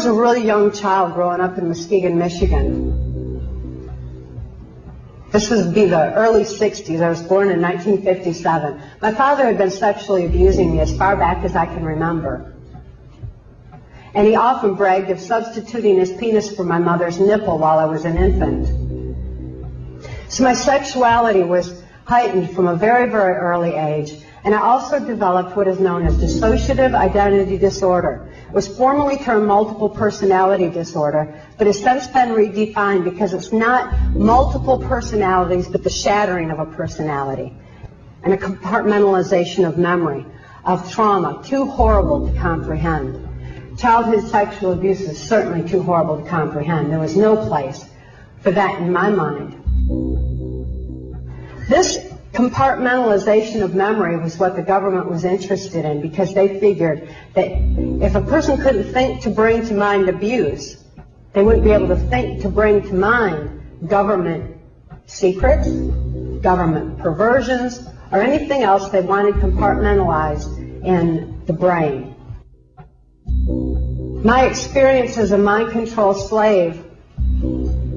was a really young child growing up in Muskegon, Michigan. This would be the early 60s. I was born in 1957. My father had been sexually abusing me as far back as I can remember. And he often bragged of substituting his penis for my mother's nipple while I was an infant. So my sexuality was heightened from a very, very early age. And I also developed what is known as dissociative identity disorder. It was formerly termed multiple personality disorder, but has since been redefined because it's not multiple personalities, but the shattering of a personality and a compartmentalization of memory, of trauma, too horrible to comprehend. Childhood sexual abuse is certainly too horrible to comprehend. There was no place for that in my mind. This compartmentalization of memory was what the government was interested in, because they figured that if a person couldn't think to bring to mind abuse, they wouldn't be able to think to bring to mind government secrets, government perversions, or anything else they wanted compartmentalized in the brain. My experience as a mind control slave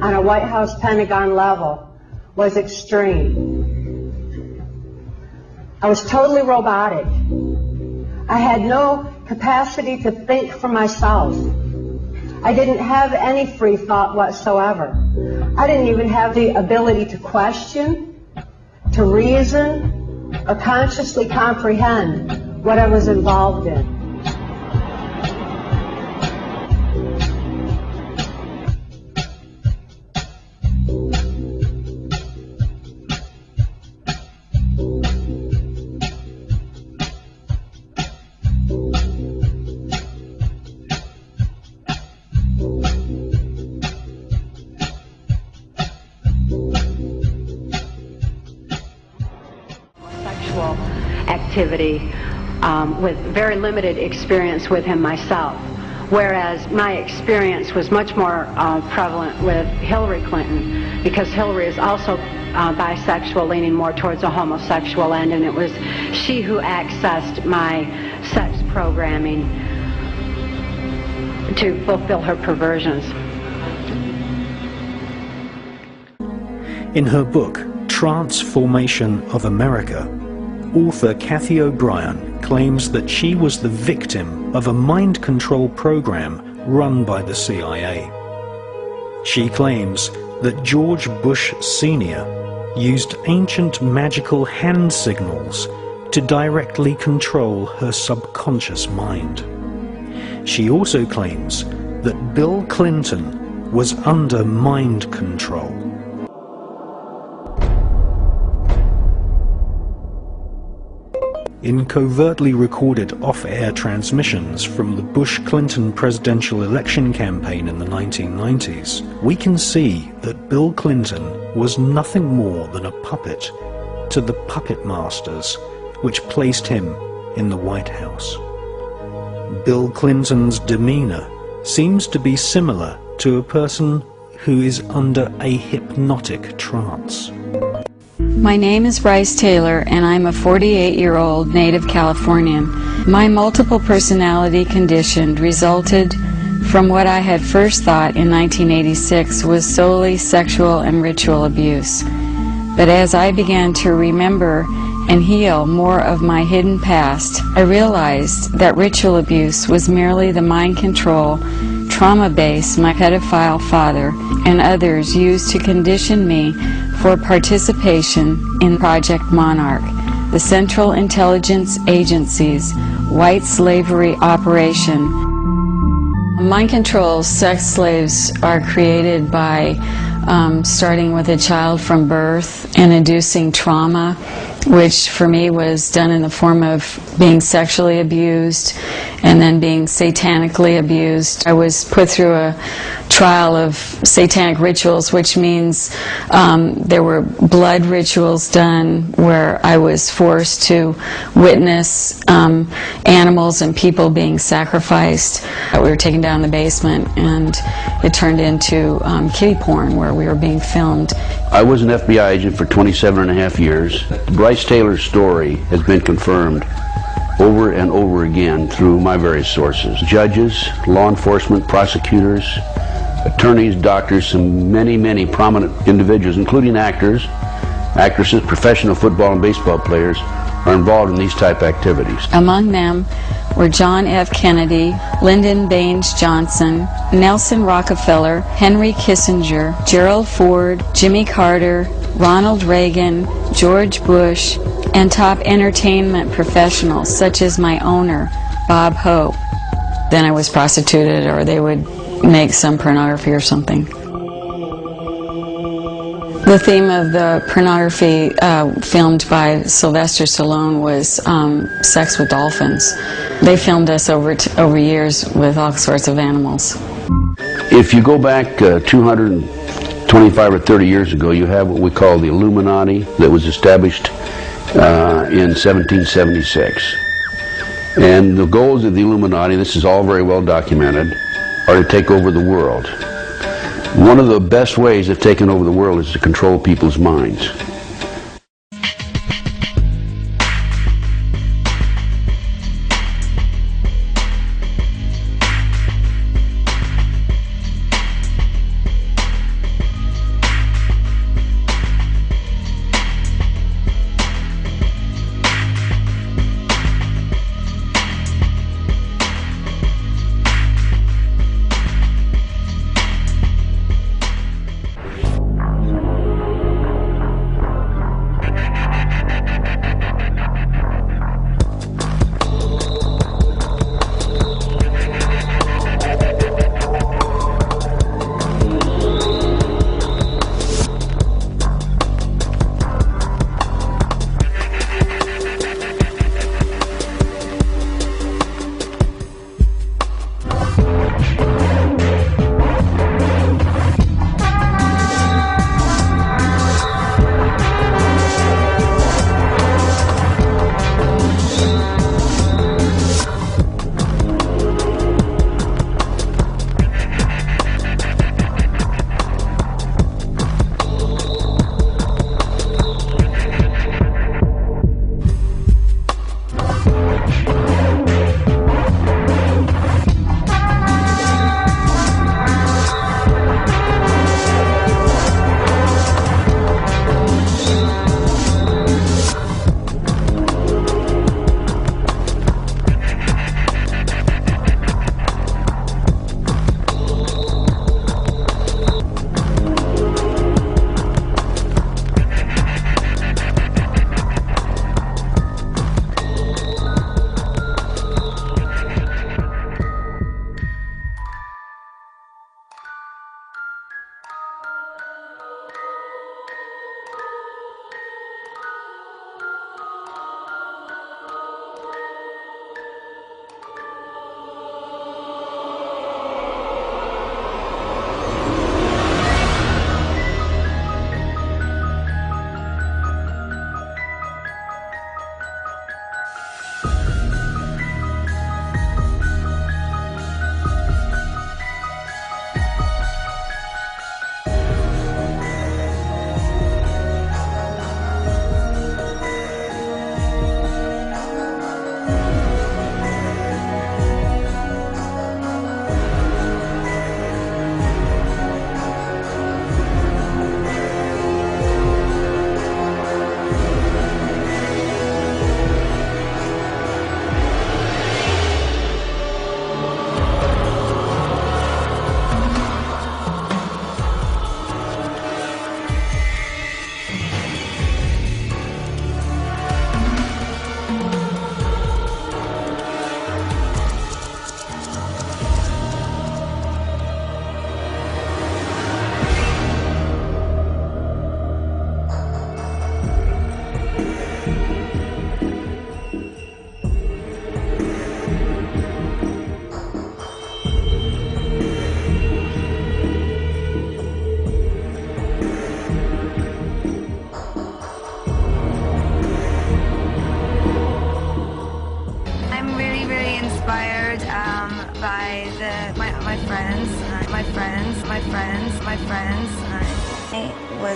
on a White House Pentagon level was extreme. I was totally robotic. I had no capacity to think for myself. I didn't have any free thought whatsoever. I didn't even have the ability to question, to reason, or consciously comprehend what I was involved in. Activity with very limited experience with him myself, whereas my experience was much more prevalent with Hillary Clinton, because Hillary is also bisexual, leaning more towards a homosexual end, and it was she who accessed my sex programming to fulfill her perversions. In her book, Transformation of America, author Cathy O'Brien claims that she was the victim of a mind control program run by the CIA. She claims that George Bush Sr. used ancient magical hand signals to directly control her subconscious mind. She also claims that Bill Clinton was under mind control. In covertly recorded off-air transmissions from the Bush-Clinton presidential election campaign in the 1990s, we can see that Bill Clinton was nothing more than a puppet to the puppet masters which placed him in the White House. Bill Clinton's demeanor seems to be similar to a person who is under a hypnotic trance. My name is Bryce Taylor, and I'm a 48-year-old native Californian. My multiple personality condition resulted from what I had first thought in 1986 was solely sexual and ritual abuse. But as I began to remember and heal more of my hidden past, I realized that ritual abuse was merely the mind control, trauma base my pedophile father and others used to condition me for participation in Project Monarch, the Central Intelligence Agency's white slavery operation. Mind control sex slaves are created by starting with a child from birth and inducing trauma, which for me was done in the form of being sexually abused and then being satanically abused. I was put through a trial of satanic rituals, which means there were blood rituals done where I was forced to witness animals and people being sacrificed. We were taken down the basement and it turned into kiddie porn where we were being filmed. I was an FBI agent for 27.5 years. Bryce Taylor's story has been confirmed over and over again through my various sources. Judges, law enforcement, prosecutors, attorneys, doctors, and many prominent individuals, including actors, actresses, professional football and baseball players, are involved in these type activities. Among them were John F. Kennedy, Lyndon Baines Johnson, Nelson Rockefeller, Henry Kissinger, Gerald Ford, Jimmy Carter, Ronald Reagan, George Bush, and top entertainment professionals such as my owner, Bob Hope. Then I was prostituted, or they would make some pornography or something. The theme of the pornography filmed by Sylvester Stallone was sex with dolphins. They filmed us over years with all sorts of animals. If you go back 225 or 30 years ago, you have what we call the Illuminati that was established in 1776. And the goals of the Illuminati, this is all very well documented, are to take over the world. One of the best ways of taking over the world is to control people's minds.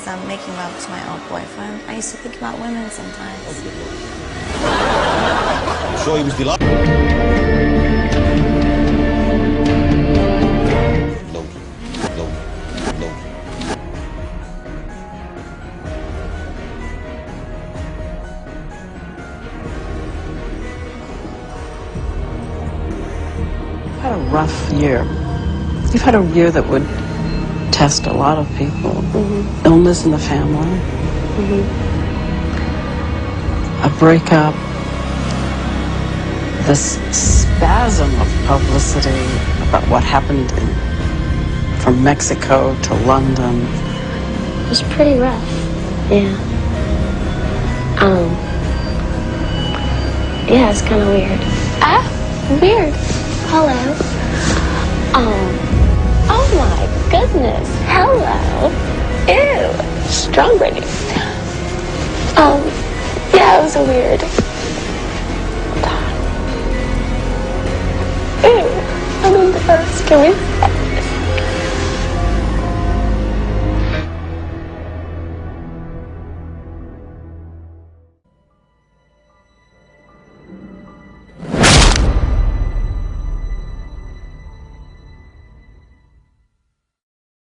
I was making love to my old boyfriend. I used to think about women sometimes. I'm sure he was delighted. No. You've had a rough year. You've had a year that would test a lot of people. Mm-hmm. Illness in the family. Mm-hmm. A breakup. This spasm of publicity about what happened from Mexico to London. It was pretty rough. Yeah. Yeah, it's kind of weird. Weird. Hello. Oh my goodness. Hello. Ew. Strawberry. Yeah, it was weird. Ew. I'm embarrassed. Can we